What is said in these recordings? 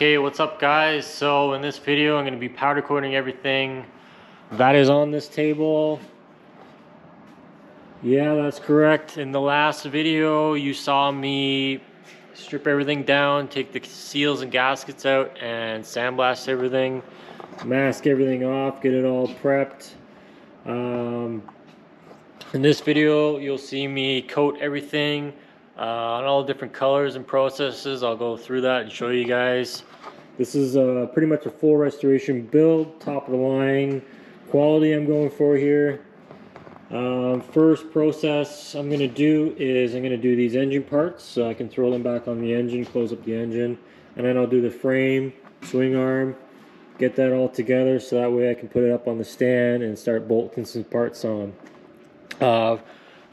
Okay, what's up guys? So in this video I'm going to be powder coating everything that is on this table. Yeah, that's correct. In the last video you saw me strip everything down, take the seals and gaskets out and sandblast everything, mask everything off, get it all prepped. In this video you'll see me coat everything on all different colors and processes. I'll go through that and show you guys. This is pretty much a full restoration build, top of the line quality I'm going for here. First process I'm going to do is I'm going to do these engine parts so I can throw them back on the engine, close up the engine, and then I'll do the frame, swing arm, get that all together so that way I can put it up on the stand and start bolting some parts on.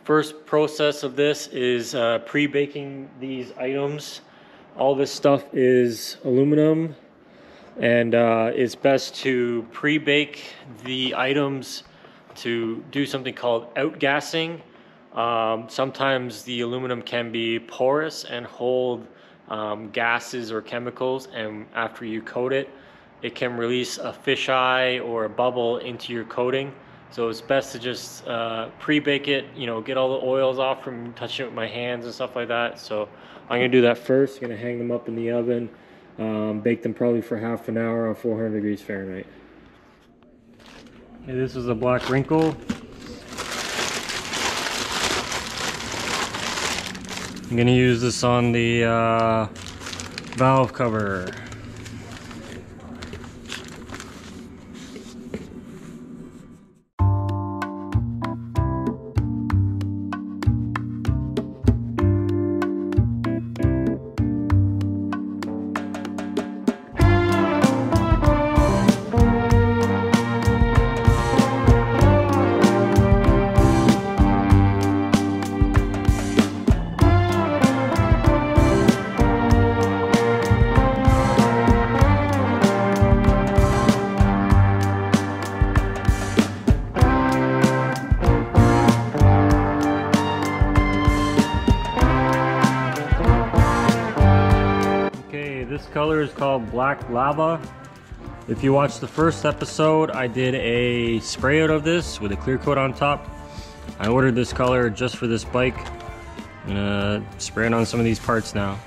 First process of this is pre-baking these items. All this stuff is aluminum, and it's best to pre-bake the items to do something called outgassing. Sometimes the aluminum can be porous and hold gases or chemicals, and after you coat it, it can release a fisheye or a bubble into your coating. So it's best to just pre-bake it, you know, get all the oils off from touching it with my hands and stuff like that. So I'm going to do that first. I'm going to hang them up in the oven, bake them probably for half an hour on 400 degrees Fahrenheit. Okay, this is a black wrinkle. I'm going to use this on the valve cover. This color is called Black Lava. If you watched the first episode, I did a spray out of this with a clear coat on top. I ordered this color just for this bike. I'm gonna spray it on some of these parts now.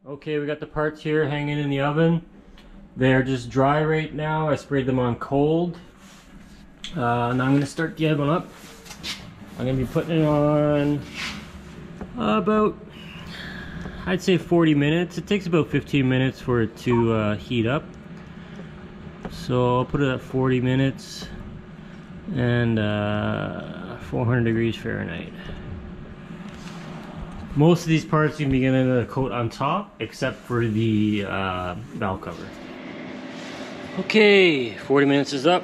Okay, we got the parts here hanging in the oven. They're just dry right now. I sprayed them on cold. Now I'm going to start the oven up. I'm going to be putting it on about, I'd say 40 minutes. It takes about 15 minutes for it to heat up. So I'll put it at 40 minutes and 400 degrees Fahrenheit. Most of these parts you can begin to coat on top, except for the valve cover. Okay, 40 minutes is up.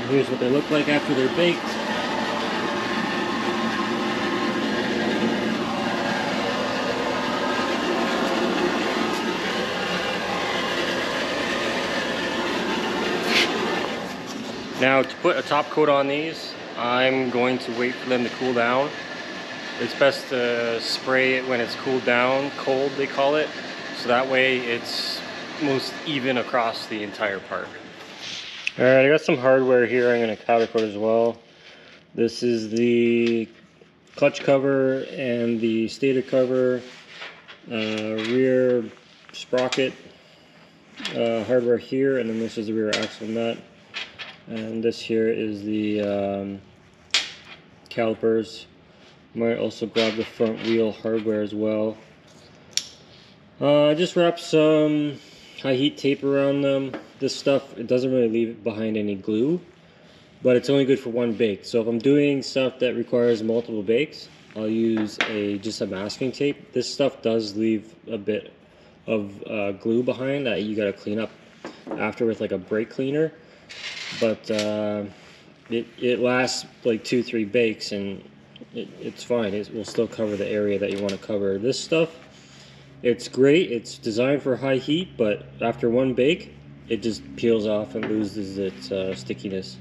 Here's what they look like after they're baked. Now to put a top coat on these, I'm going to wait for them to cool down. It's best to spray it when it's cooled down, cold they call it, so that way it's most even across the entire part. Alright, I got some hardware here I'm going to powder coat as well. This is the clutch cover and the stator cover, rear sprocket hardware here, and then this is the rear axle nut, and this here is the calipers. Might also grab the front wheel hardware as well. I just wrapped some high heat tape around them. This stuff, it doesn't really leave behind any glue, but it's only good for one bake. So if I'm doing stuff that requires multiple bakes, I'll use just a masking tape. This stuff does leave a bit of glue behind that you gotta clean up after with like a brake cleaner, but it lasts like 2-3 bakes, and it's fine. It will still cover the area that you want to cover. This stuff, it's great. It's designed for high heat, but after one bake, it just peels off and loses its stickiness.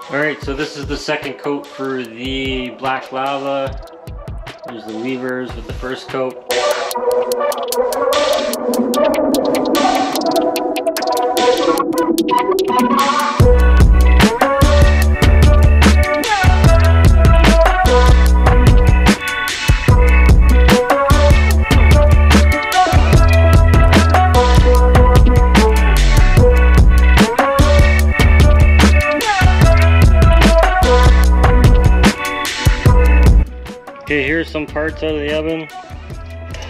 Alright, so this is the second coat for the black lava. There's the levers with the first coat. Okay, here's some parts out of the oven.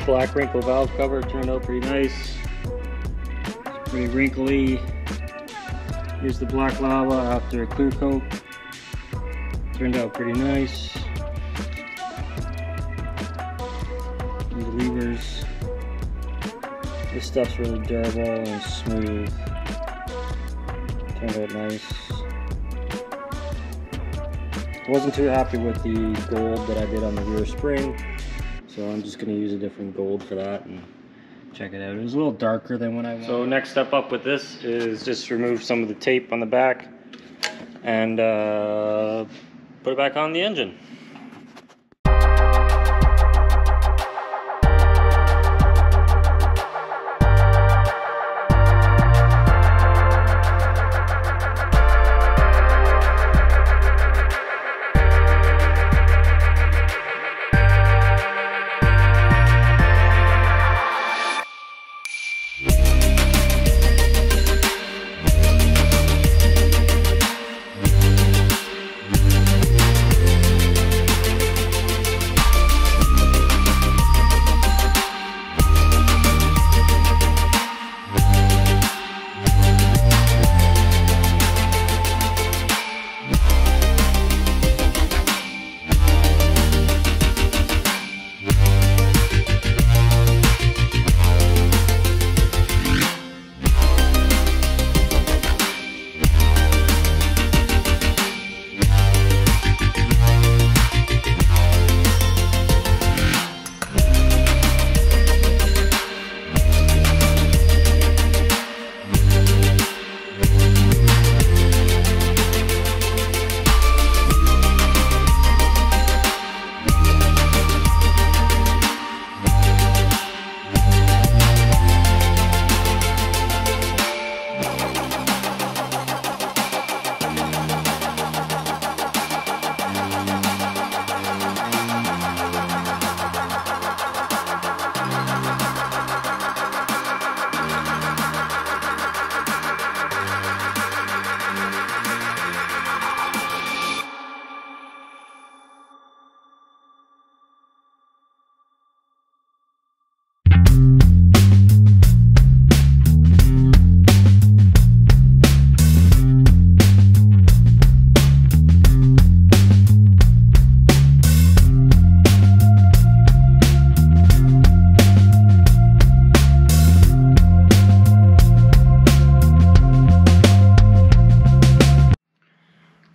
Black wrinkle valve cover turned out pretty nice. It's pretty wrinkly. Here's the black lava after a clear coat. Turned out pretty nice. And the levers. This stuff's really durable and smooth. Turned out nice. Wasn't too happy with the gold that I did on the rear spring, so I'm just going to use a different gold for that and check it out. It was a little darker than what I wanted. So next step up with this is just remove some of the tape on the back and put it back on the engine.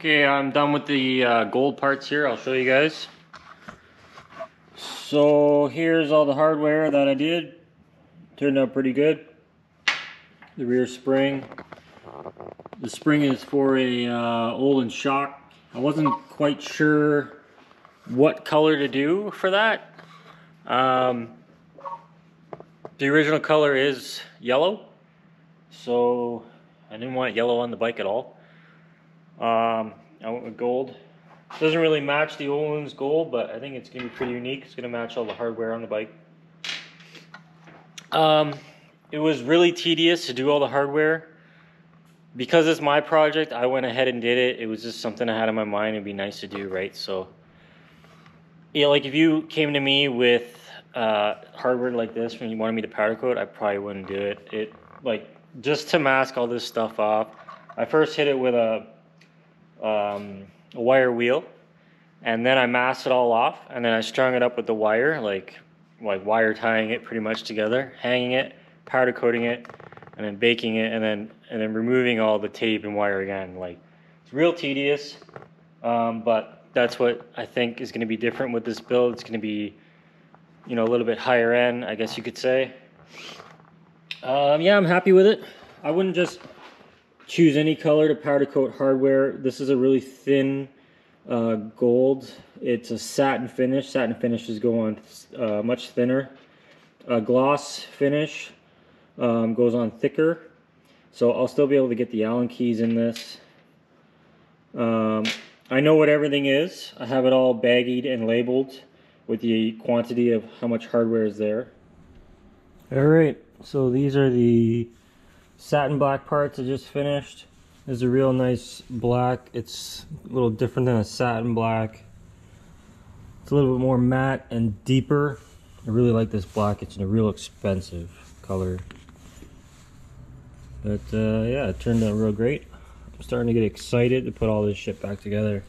Okay, I'm done with the gold parts here. I'll show you guys. So here's all the hardware that I did. Turned out pretty good. The rear spring. The spring is for a Olin shock. I wasn't quite sure what color to do for that. The original color is yellow, so I didn't want yellow on the bike at all. I went with gold. Doesn't really match the Olin's gold, but I think it's gonna be pretty unique. It's gonna match all the hardware on the bike. It was really tedious to do all the hardware. Because it's my project, I went ahead and did it. It was just something I had in my mind. It'd be nice to do, right? So, yeah, like if you came to me with hardware like this when you wanted me to powder coat, I probably wouldn't do it. It like just to mask all this stuff off. I first hit it with a wire wheel, and then I masked it all off, and then I strung it up with the wire, like wire tying it pretty much together, hanging it, powder coating it, and then baking it, and then removing all the tape and wire again. Like, it's real tedious, but that's what I think is going to be different with this build. It's going to be, you know, a little bit higher end, I guess you could say. Yeah, I'm happy with it. I wouldn't just choose any color to powder coat hardware. This is a really thin gold. It's a satin finish. Satin finishes go on much thinner. Gloss finish goes on thicker. So I'll still be able to get the Allen keys in this. I know what everything is. I have it all baggied and labeled with the quantity of how much hardware is there. Alright, so these are the satin black parts I just finished. There's a real nice black. It's a little different than a satin black. It's a little bit more matte and deeper. I really like this black. It's a real expensive color. But yeah, it turned out real great. I'm starting to get excited to put all this shit back together.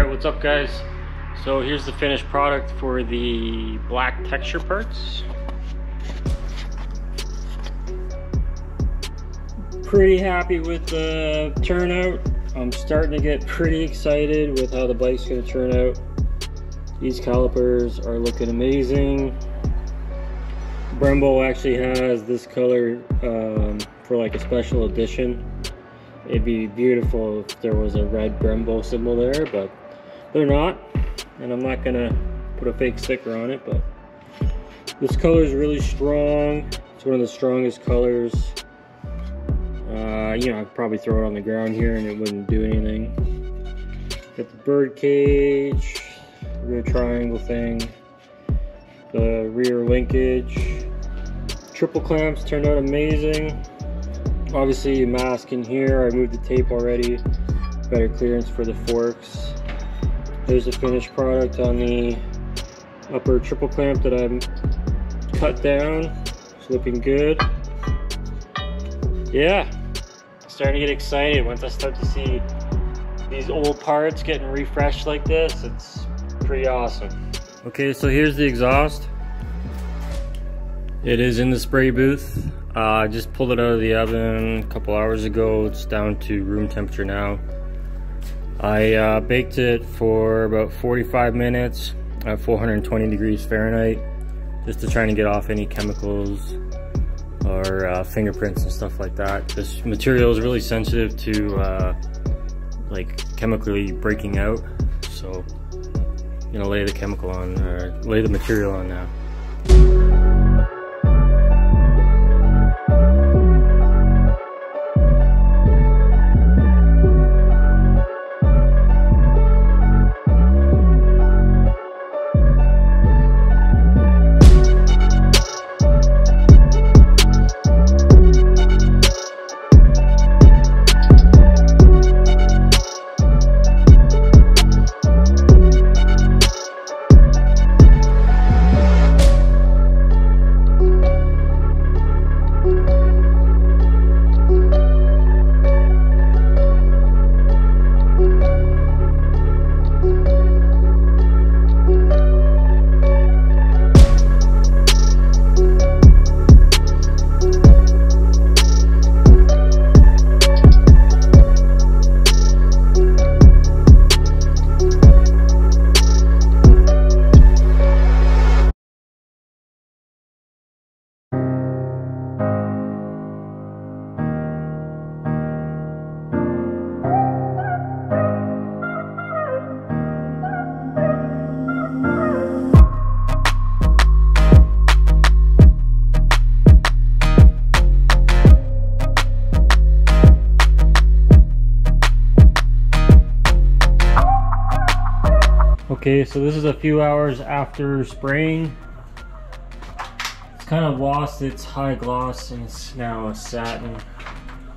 What's up, guys? So here's the finished product for the black texture parts. Pretty happy with the turnout. I'm starting to get pretty excited with how the bike's going to turn out. These calipers are looking amazing. Brembo actually has this color for like a special edition. It'd be beautiful if there was a red Brembo symbol there, but they're not, and I'm not gonna put a fake sticker on it. But this color is really strong. It's one of the strongest colors. You know, I'd probably throw it on the ground here and it wouldn't do anything. Got the bird cage, rear triangle thing, the rear linkage, triple clamps turned out amazing. Obviously, mask in here. I moved the tape already. Better clearance for the forks. There's the finished product on the upper triple clamp that I'm cut down. It's looking good. Yeah, starting to get excited once I start to see these old parts getting refreshed like this. It's pretty awesome. Okay, so here's the exhaust. It is in the spray booth. I just pulled it out of the oven a couple hours ago. It's down to room temperature now. I baked it for about 45 minutes at 420 degrees Fahrenheit, just to try and get off any chemicals or fingerprints and stuff like that. This material is really sensitive to like chemically breaking out, so I'm gonna lay the chemical on, or lay the material on now. Okay, so this is a few hours after spraying. It's kind of lost its high gloss and it's now a satin.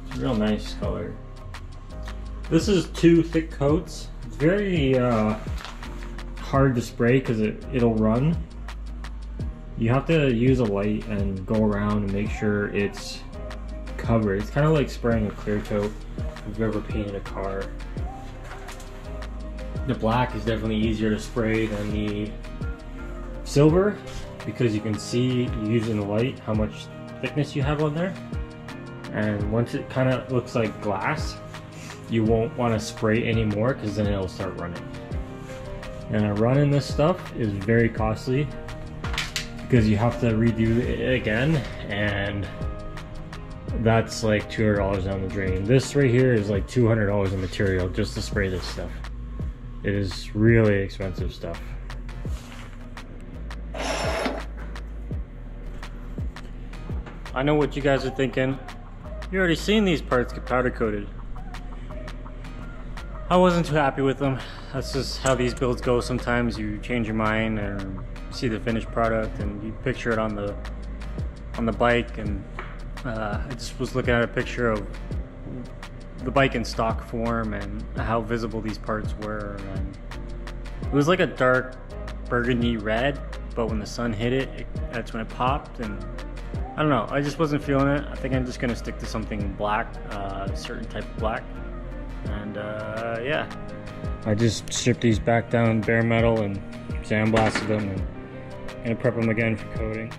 It's a real nice color. This is 2 thick coats. It's very hard to spray because it'll run. You have to use a light and go around and make sure it's covered. It's kind of like spraying a clear coat if you've ever painted a car. The black is definitely easier to spray than the silver because you can see using the light how much thickness you have on there. And once it kind of looks like glass, you won't want to spray anymore because then it'll start running. And running this stuff is very costly because you have to redo it again, and that's like $200 down the drain. This right here is like $200 in material just to spray this stuff. It is really expensive stuff. I know what you guys are thinking. You already seen these parts get powder coated. I wasn't too happy with them. That's just how these builds go. Sometimes you change your mind and see the finished product and you picture it on the bike, and I just was looking at a picture of the bike in stock form and how visible these parts were, and it was like a dark burgundy red, but when the sun hit it, that's when it popped. And I don't know, I just wasn't feeling it. I think I'm just gonna stick to something black, a certain type of black, and yeah, I just stripped these back down bare metal and sandblasted them, and gonna prep them again for coating.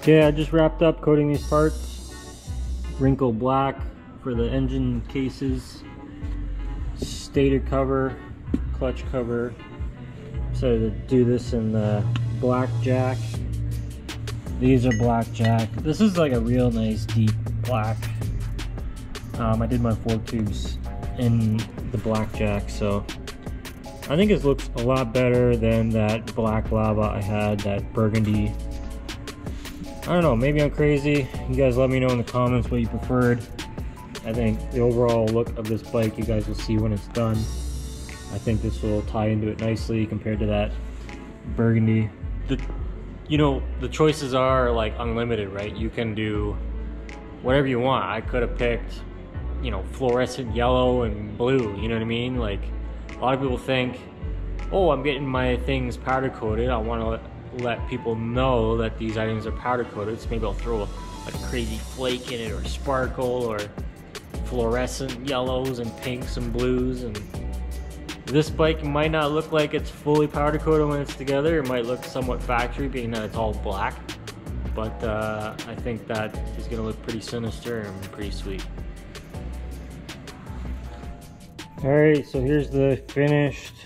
Okay, I just wrapped up coating these parts. Wrinkle black for the engine cases. Stator cover, clutch cover. Decided to do this in the blackjack. These are blackjack. This is like a real nice deep black. I did my fork tubes in the blackjack, so I think it looks a lot better than that black lava I had, that burgundy. I don't know, maybe I'm crazy. You guys let me know in the comments what you preferred. I think the overall look of this bike you guys will see when it's done. I think this will tie into it nicely compared to that burgundy. You know, the choices are like unlimited, right? You can do whatever you want. I could have picked, you know, fluorescent yellow and blue, you know what I mean? Like, a lot of people think, oh, I'm getting my things powder coated. I want to let people know that these items are powder coated, so maybe I'll throw a crazy flake in it, or sparkle, or fluorescent yellows and pinks and blues. And this bike might not look like it's fully powder coated when it's together. It might look somewhat factory, being that it's all black, but I think that is going to look pretty sinister and pretty sweet. Alright, so here's the finished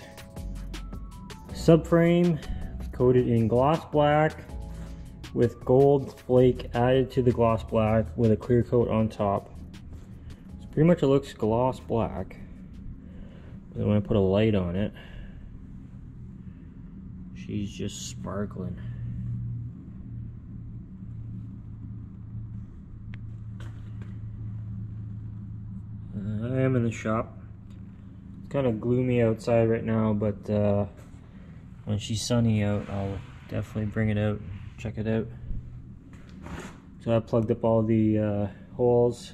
subframe. It's coated in gloss black with gold flake added to the gloss black with a clear coat on top. So pretty much it looks gloss black. Then when I put a light on it, she's just sparkling. I am in the shop. It's kind of gloomy outside right now, but when she's sunny out, I'll definitely bring it out and check it out. So I plugged up all the holes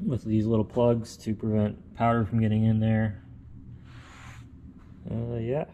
with these little plugs to prevent powder from getting in there. Yeah.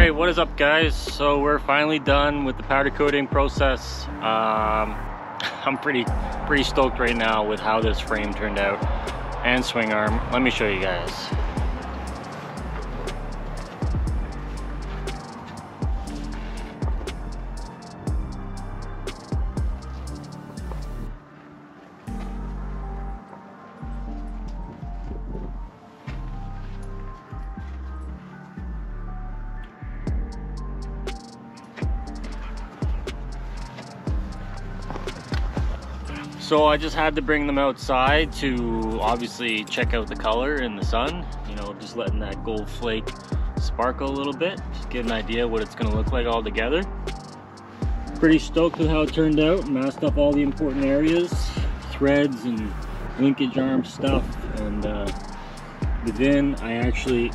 What is up, guys? So we're finally done with the powder coating process. I'm pretty stoked right now with how this frame turned out and swing arm. Let me show you guys. So I just had to bring them outside to obviously check out the color in the sun. You know, just letting that gold flake sparkle a little bit. Just get an idea what it's going to look like all together. Pretty stoked with how it turned out. Masked up all the important areas, threads and linkage arm stuff. And within, I actually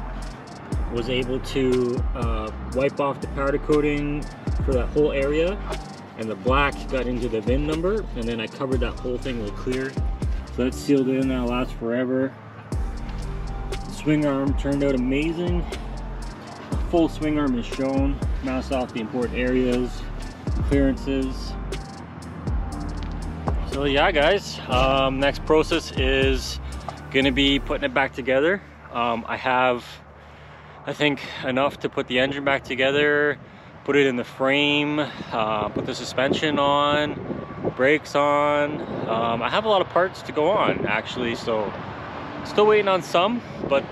was able to wipe off the powder coating for that whole area. And the black got into the VIN number, and then I covered that whole thing with clear. So that's sealed in, that'll last forever. The swing arm turned out amazing. The full swing arm is shown, masked off the important areas, clearances. So yeah, guys, next process is gonna be putting it back together. I have, I think, enough to put the engine back together, put it in the frame, put the suspension on, brakes on. I have a lot of parts to go on actually, so still waiting on some, but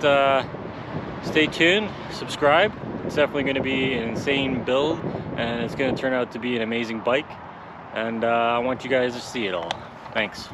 stay tuned, subscribe. It's definitely going to be an insane build, and it's going to turn out to be an amazing bike, and I want you guys to see it all. Thanks.